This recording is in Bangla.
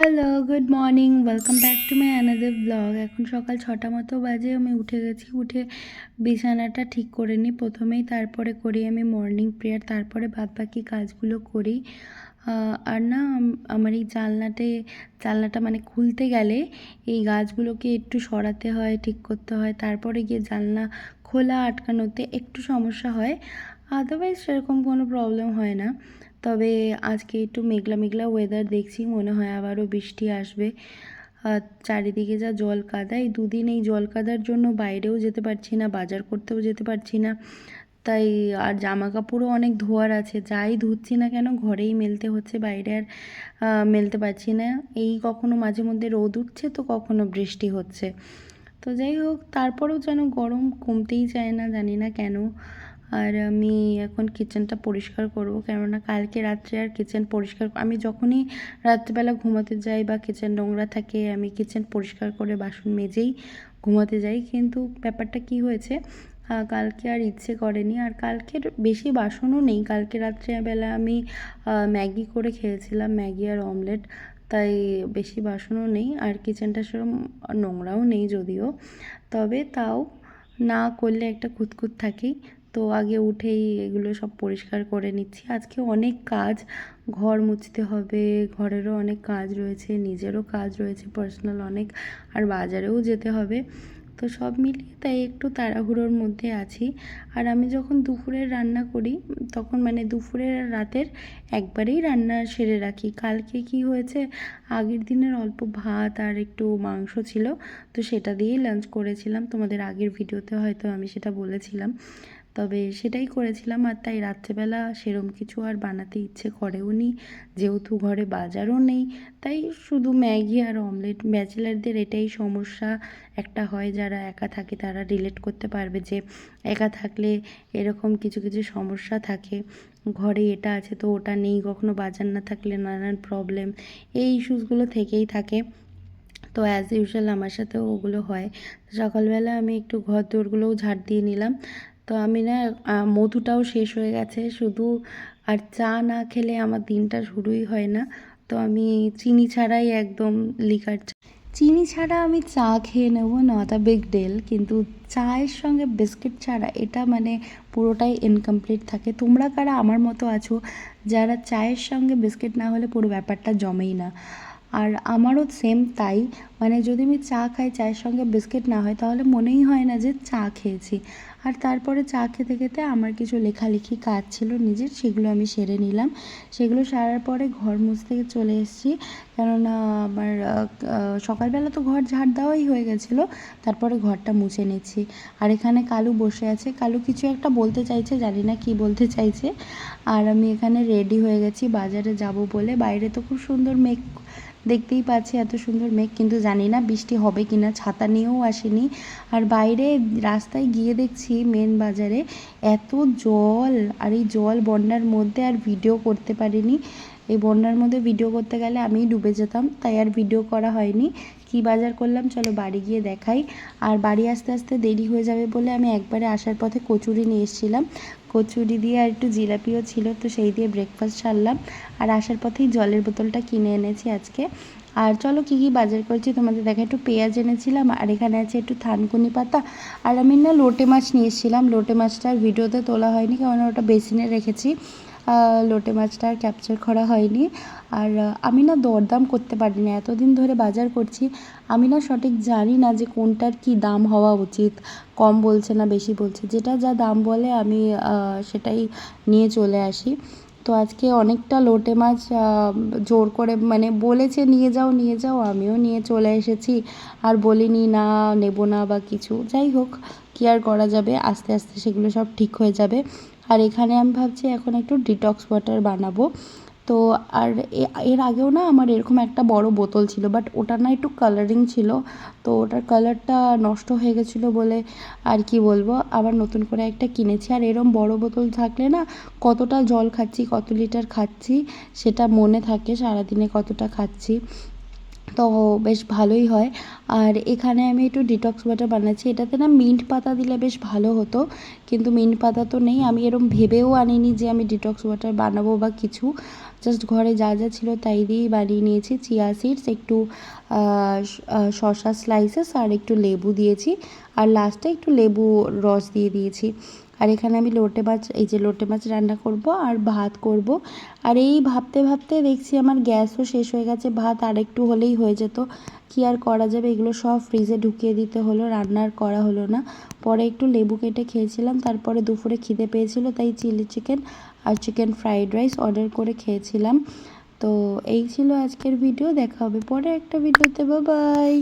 Hello, good morning. Welcome back to my another blog. এখন সকাল 6টা মতো বাজে। আমি উঠে গেছি। উঠে বিছানাটা ঠিক করে নিই প্রথমেই, তারপরে করি আমি মর্নিং প্রেয়ার, তারপরে বাদবাকি কাজগুলো করি। আর না আমার এই জানলাটা মানে খুলতে গেলে এই গাছগুলোকে একটু সরাতে হয়, ঠিক করতে হয়, তারপরে গিয়ে জানলা খোলা আটকানোতে একটু সমস্যা হয়। আদারওয়াইজ সেরকম কোনো প্রবলেম হয় না। তবে আজকে একটু মেঘলা মেঘলা ওয়েদার দেখছি, মনে হয় আবারও বৃষ্টি আসবে। চারিদিকে যা জল কাদা, এই দুদিন এই জল কাদার জন্য বাইরেও যেতে পারছি না, বাজার করতেও যেতে পারছি না। তাই আর জামা কাপড়ও অনেক ধোয়ার আছে, যাই ধুচ্ছি না কেন ঘরেই মেলতে হচ্ছে, বাইরে আর মেলতে পারছি না। এই কখনো মাঝে মধ্যে রোদ উঠছে তো কখনো বৃষ্টি হচ্ছে। তো যাই হোক, তারপরেও যেন গরম কমতেই চায় না, জানি না কেন। আর আমি এখন কিচেনটা পরিষ্কার করব, কেননা কালকে রাত্রে আর কিচেন পরিষ্কার, আমি যখনই রাত্রিবেলা ঘুমাতে যাই বা কিচেন নোংরা থাকে আমি কিচেন পরিষ্কার করে বাসন মেজেই ঘুমাতে যাই। কিন্তু ব্যাপারটা কি হয়েছে, কালকে আর ইচ্ছে করেনি। আর কালকের বেশি বাসনও নেই, কালকে রাত্রেবেলা আমি ম্যাগি করে খেয়েছিলাম, ম্যাগি আর অমলেট। তাই বেশি বাসনও নেই, আর কিচেনটা সেরকম নোংরাও নেই যদিও, তবে তাও না করলে একটা খুঁতখুঁত থাকেই। তো আগে উঠেই এগুলো সব পরিষ্কার করে নিচ্ছি। আজকে অনেক কাজ, ঘর মুছতে হবে, ঘরেরও অনেক কাজ রয়েছে, নিজেরও কাজ রয়েছে পার্সোনাল অনেক, আর বাজারেও যেতে হবে। তো সব মিলিয়ে তাই একটু তাড়াহুড়োর মধ্যে আছি। আর আমি যখন দুপুরের রান্না করি তখন মানে দুপুরের আর রাতের একবারেই রান্না সেরে রাখি। কালকে কি হয়েছে, আগের দিনের অল্প ভাত আর একটু মাংস ছিল, তো সেটা দিয়েই লাঞ্চ করেছিলাম। তোমাদের আগের ভিডিওতে হয়তো আমি সেটা বলেছিলাম, তবে সেটাই করেছিলাম। আর তাই রাত্রেবেলা সেরম কিছু আর বানাতে ইচ্ছে করেও নি, যেহেতু ঘরে বাজারও নেই। তাই শুধু ম্যাগি আর অমলেট। ব্যাচেলারদের এটাই সমস্যা একটা হয়, যারা একা থাকে তারা রিলেট করতে পারবে যে একা থাকলে এরকম কিছু কিছু সমস্যা থাকে। ঘরে এটা আছে তো ওটা নেই, কখনো বাজার না থাকলে নানান প্রবলেম, এই ইস্যুসগুলো থেকেই থাকে। তো অ্যাজ ইউজুয়াল আমার সাথেও ওগুলো হয়। সকালবেলা আমি একটু ঘর দোরগুলোও ঝাড় দিয়ে নিলাম। তো আমি না মধুটাও শেষ হয়ে গেছে শুধু, আর চা না খেলে আমার দিনটা শুরুই হয় না। তো আমি চিনি ছাড়াই একদম লিকার চা, চিনি ছাড়া আমি চা খেয়ে নেবো, নট আ বিগ ডিল, কিন্তু চায়ের সঙ্গে বিস্কিট ছাড়া এটা মানে পুরোটাই ইনকমপ্লিট থাকে। তোমরা কারা আমার মতো আছো যারা চায়ের সঙ্গে বিস্কিট না হলে পুরো ব্যাপারটা জমেই না? আর আমারও সেম তাই, মানে যদি আমি চা খাই, চায়ের সঙ্গে বিস্কিট না হয় তাহলে মনেই হয় না যে চা খেয়েছি। আর তারপরে চা খেতে খেতে আমার কিছু লেখালেখি কাজ ছিল নিজের, সেগুলো আমি সেরে নিলাম। সেগুলো সারার পরে ঘর মুছতে চলে এসেছি, কেননা আমার সকালবেলা তো ঘর ঝাড় দেওয়াই হয়ে গেছিলো, তারপরে ঘরটা মুছে নিচ্ছি। আর এখানে কালু বসে আছে, কালু কিছু একটা বলতে চাইছে, জানি না কী বলতে চাইছে। আর আমি এখানে রেডি হয়ে গেছি বাজারে যাব বলে। বাইরে তো খুব সুন্দর মেঘ, দেখতেই পাচ্ছি এত সুন্দর মেঘ, কিন্তু জানি না বৃষ্টি হবে কি না, ছাতা নিয়েও আসিনি। আর বাইরে রাস্তায় গিয়ে দেখছি মেন বাজারে এত জল, আর এই জল বন্যার মধ্যে আর ভিডিও করতে পারিনি। এই বন্যার মধ্যে ভিডিও করতে গেলে আমিই ডুবে যেতাম, তাই আর ভিডিও করা হয়নি। কি বাজার করলাম চলো বাড়ি গিয়ে দেখাই। আর বাড়ি আসতে আসতে দেরি হয়ে যাবে বলে আমি একবারে আসার পথে কচুরি নিয়ে এসেছিলাম, কচুরি দিয়ে আর একটু জিলাপিও ছিল, তো সেই দিয়ে ব্রেকফাস্ট সারলাম। আর আসার পথেই জলের বোতলটা কিনে এনেছি আজকে। আর চলো কী কী বাজার করেছি তোমাদের দেখা, একটু পেঁয়াজ এনেছিলাম, আর এখানে আছে একটু থানকুনি পাতা, আর আমি না লোটে মাছ নিয়ে এসেছিলাম। লোটে মাছটা আর ভিডিওতে তোলা হয়নি কারণ ওটা বেসিনে রেখেছি, লোটে মাছটা আর ক্যাপচার করা হয়নি। আর আমি না দরদাম করতে পারি না, এতদিন ধরে বাজার করছি, আমি না সঠিক জানি না যে কোনটার কি দাম হওয়া উচিত, কম বলছে না বেশি বলছে, যেটা যা দাম বলে আমি সেটাই নিয়ে চলে আসি। তো আজকে অনেকটা লোটে মাছ জোর করে মানে বলেছে নিয়ে যাও নিয়ে যাও, আমিও নিয়ে চলে এসেছি। আর বলিনি না নেব না বা কিছু, যাই হোক কী আর করা যাবে, আস্তে আস্তে সেগুলো সব ঠিক হয়ে যাবে। আর এখানে আমি ভাবছি এখন একটু ডিটক্স ওয়াটার বানাবো। তো আর এর আগেও না আমার এরকম একটা বড় বোতল ছিল, বাট ওটা না একটু কালারিং ছিল, তো ওটার কালারটা নষ্ট হয়ে গেছিলো বলে আর কি বলবো, আবার নতুন করে একটা কিনেছি। আর এরম বড় বোতল থাকলে না কতটা জল খাচ্ছি, কত লিটার খাচ্ছি সেটা মনে থাকে, সারাদিনে কতটা খাচ্ছি, তো বেশ ভালোই হয়। আর এখানে আমি একটু ডিটক্স ওয়াটার বানাচ্ছি, এটাতে না মিন্ট পাতা দিলে বেশ ভালো হতো, কিন্তু মিন্ট পাতা তো নেই। আমি এরম ভেবেও আনিনি যে আমি ডিটক্স ওয়াটার বানাবো বা কিছু, জাস্ট ঘরে যা যা ছিল তাই দিয়েই বানিয়ে নিয়েছি। চিয়া সিডস, একটু শসা স্লাইসেস আর একটু লেবু দিয়েছি, আর লাস্টে একটু লেবু রস দিয়ে দিয়েছি। আর এখানে আমি লোটে মাছ, এই যে লোটে মাছ রান্না করব আর ভাত করব। আর এই ভাবতে ভাবতে দেখছি আমার গ্যাসও শেষ হয়ে গেছে, ভাত আর একটু হলেই হয়ে যেত। কি আর করা যাবে, এগুলো সব ফ্রিজে ঢুকিয়ে দিতে হলো, রান্নার করা হলো না। পরে একটু লেবু কেটে খেয়েছিলাম, তারপরে দুপুরে খিদে পেয়েছিল তাই চিলি চিকেন আর চিকেন ফ্রাইড রাইস অর্ডার করে খেয়েছিলাম। তো এই ছিল আজকের ভিডিও, দেখা হবে পরে একটা ভিডিওতে, বাই বাই।